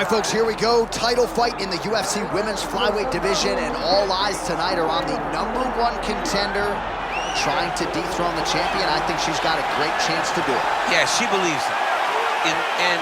right, folks, here we go. Title fight in the UFC women's flyweight division, and all eyes tonight are on the #1 contender trying to dethrone the champion. I think she's got a great chance to do it. Yeah, she believes it. And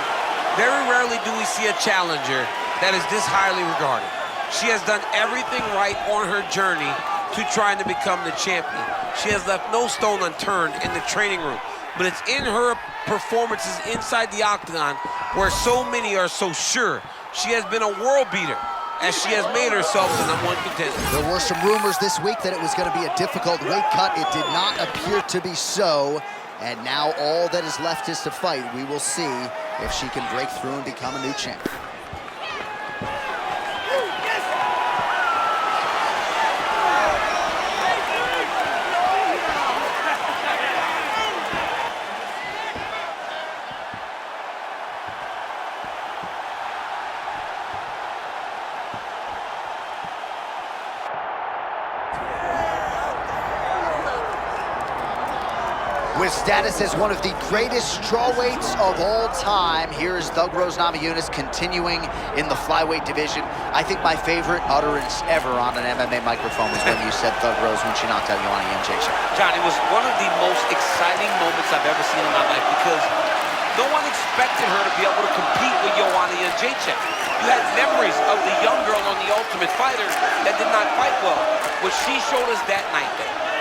very rarely do we see a challenger that is this highly regarded. She has done everything right on her journey to trying to become the champion. She has left no stone unturned in the training room, but it's in her performances inside the octagon where so many are so sure. She has been a world beater as she has made herself the #1 contender. There were some rumors this week that it was going to be a difficult weight cut. It did not appear to be so. And now all that is left is to fight. We will see if she can break through and become a new champion. With status as one of the greatest strawweights of all time, here is Thug Rose Namajunas continuing in the flyweight division. I think my favorite utterance ever on an MMA microphone was when you said Thug Rose when she knocked out Viviane Araujo. John, it was one of the most exciting moments I've ever seen in my life because no one expected her to be able to compete with Viviane Araujo. You had memories of the young girl on The Ultimate Fighter that did not fight well. What she showed us that night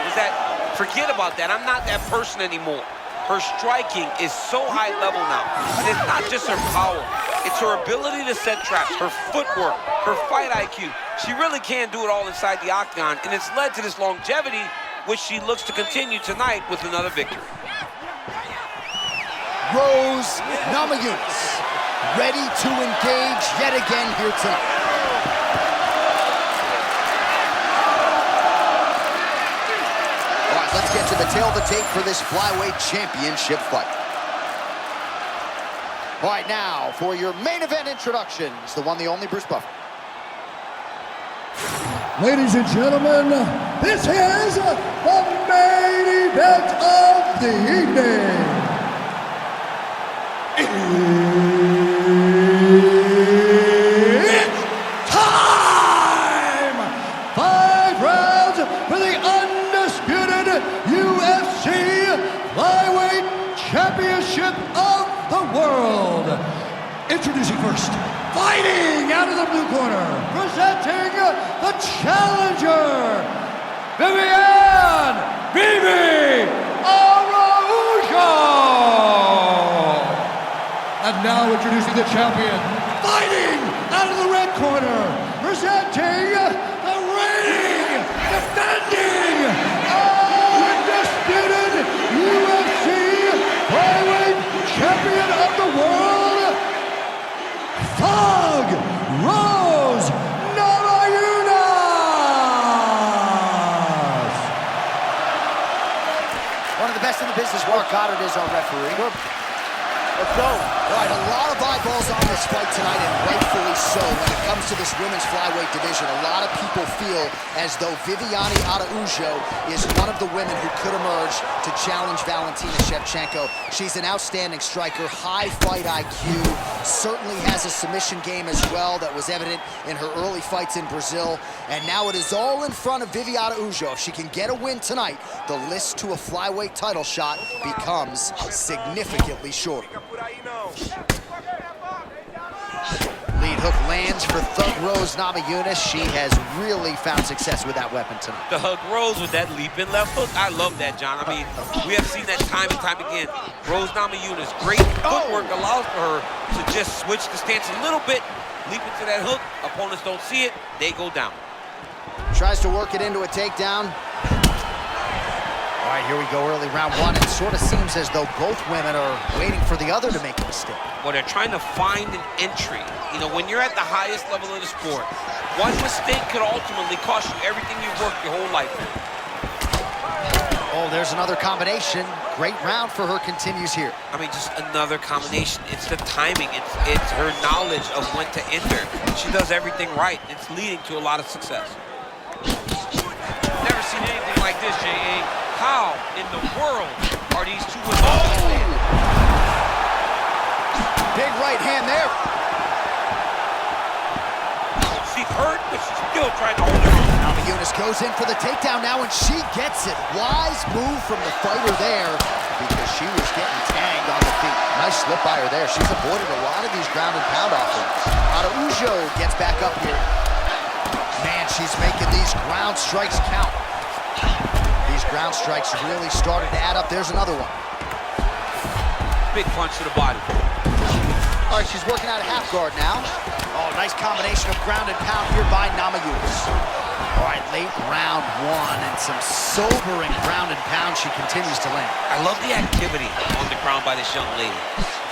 was that forget about that. I'm not that person anymore. Her striking is so high level now. And it's not just her power. It's her ability to set traps, her footwork, her fight IQ. She really can do it all inside the octagon, and it's led to this longevity, which she looks to continue tonight with another victory. Rose Namajunas, ready to engage yet again here tonight. Let's get to the tail of the tape for this flyweight championship fight. All right, now for your main event introductions, the one, the only Bruce Buffer. Ladies and gentlemen, this is the main event of the evening. It's time! 5 rounds for the undisputed UFC Flyweight Championship of the world. Introducing first, fighting out of the blue corner, presenting the challenger, Viviane Araujo. And now introducing the champion, fighting out of the red corner, presenting the reigning, defending, undisputed UFC Flyweight Champion of the world, Thug Rose Namajunas. One of the best in the business, Mark Goddard, is our referee. Let's go. All right, a lot of eyeballs on this fight tonight, and rightfully so. When it comes to this women's flyweight division, a lot of people feel as though Viviane Araujo is one of the women who could emerge to challenge Valentina Shevchenko. She's an outstanding striker, high fight IQ, certainly has a submission game as well that was evident in her early fights in Brazil. And now it is all in front of Viviane Araujo. If she can get a win tonight, the list to a flyweight title shot becomes significantly shorter. Lead hook lands for Thug Rose Namajunas. She has really found success with that weapon tonight. The Thug Rose with that leaping left hook. I love that, John. I mean, we have seen that time and time again. Rose Namajunas, great footwork allows for her to just switch the stance a little bit, leap into that hook. Opponents don't see it, they go down. Tries to work it into a takedown. All right, here we go, early round 1. It sort of seems as though both women are waiting for the other to make a mistake. Well, they're trying to find an entry. You know, when you're at the highest level of the sport, one mistake could ultimately cost you everything you've worked your whole life for. Oh, there's another combination. Great round for her continues here. I mean, just another combination. It's the timing. It's her knowledge of when to enter. She does everything right. It's leading to a lot of success. Never seen anything like this, J.A. How in the world are these two women? Big right hand there. Namajunas goes in for the takedown now, and she gets it. Wise move from the fighter there because she was getting tagged on the feet. Nice slip by her there. She's avoided a lot of these ground and pound offenses. Araujo gets back up here. Man, she's making these ground strikes count. These ground strikes really started to add up. There's another one. Big punch to the body. All right, she's working out a half guard now. Oh, nice combination of ground and pound here by Namajunas. All right, late round one, and some sobering ground and pound she continues to land. I love the activity on the ground by this young lady.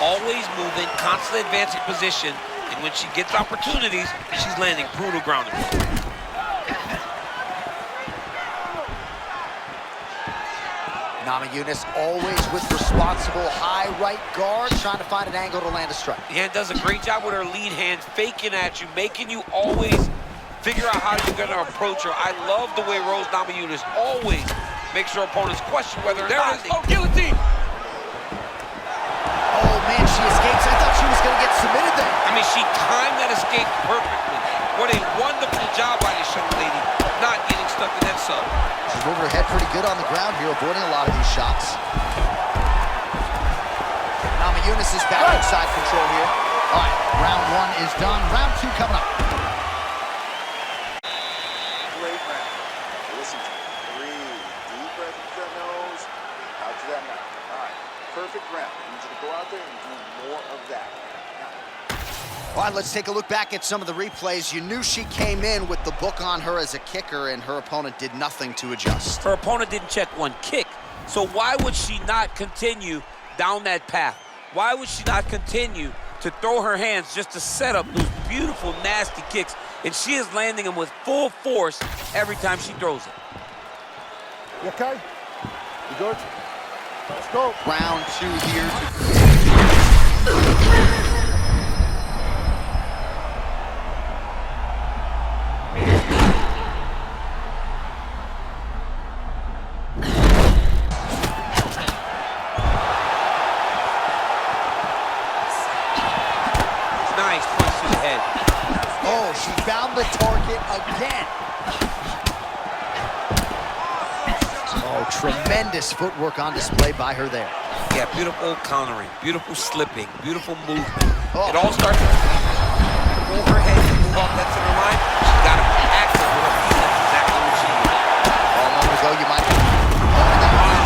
Always moving, constantly advancing position, and when she gets opportunities, she's landing brutal ground and pound. Namajunas always with responsible high right guard, trying to find an angle to land a strike. The hand does a great job with her lead hand, faking at you, making you always figure out how you're going to approach her. I love the way Rose Namajunas always makes her opponents question whether or not they... Oh, guillotine! Oh, man, she escapes. I thought she was going to get submitted there. I mean, she timed that escape perfectly. What a wonderful job by this young lady, not getting stuck in that sub. She's moving her head pretty good on the ground here, avoiding a lot of these shots. Namajunas is back inside control here. All right, round one is done. Round two coming up. Great round. Listen to me. Breathe. Deep breath into that nose, out to that mouth. All right, perfect round. I need you to go out there and do more of that. All right, let's take a look back at some of the replays. You knew she came in with the book on her as a kicker, and her opponent did nothing to adjust. Her opponent didn't check one kick, so why would she not continue down that path? Why would she not continue to throw her hands just to set up those beautiful, nasty kicks? And she is landing them with full force every time she throws it. You okay? You good? Let's go. Round two here. Nice punch to the head. Oh, she found the target again. Oh, tremendous footwork on display by her there. Yeah, beautiful countering, beautiful slipping, beautiful movement. Oh. It all starts with pull her head and move off that center line. She got to be active with her feet. That's exactly what she did. A moment ago, you might...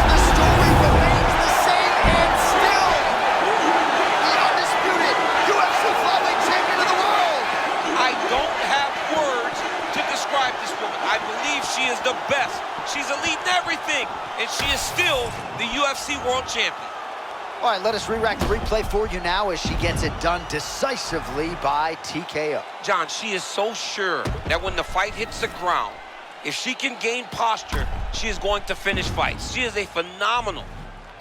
The story remains the same, and still, the undisputed UFC flyweight champion of the world. I don't have words to describe this woman. I believe she is the best. She's elite in everything, and she is still the UFC world champion. All right, let us re-rack the replay for you now as she gets it done decisively by TKO. John, she is so sure that when the fight hits the ground, if she can gain posture, she is going to finish fights. She is a phenomenal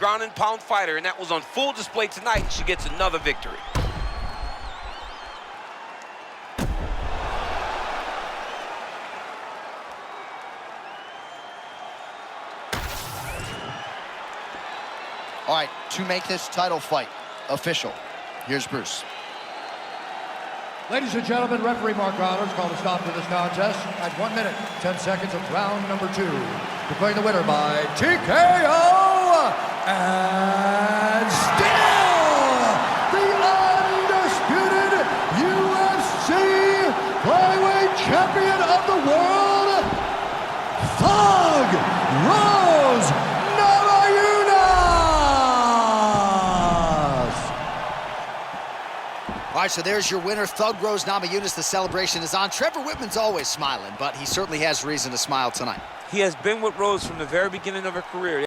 ground and pound fighter, and that was on full display tonight. She gets another victory. All right, to make this title fight official, here's Bruce. Ladies and gentlemen, referee Mark Rollins called a stop to this contest at 1 minute, 10 seconds of round number 2. Declaring the winner by TKO, and still the undisputed UFC flyweight champion of the world, Thug Rose Namajunas. All right, so there's your winner, Thug Rose Namajunas. The celebration is on. Trevor Whitman's always smiling, but he certainly has reason to smile tonight. He has been with Rose from the very beginning of her career.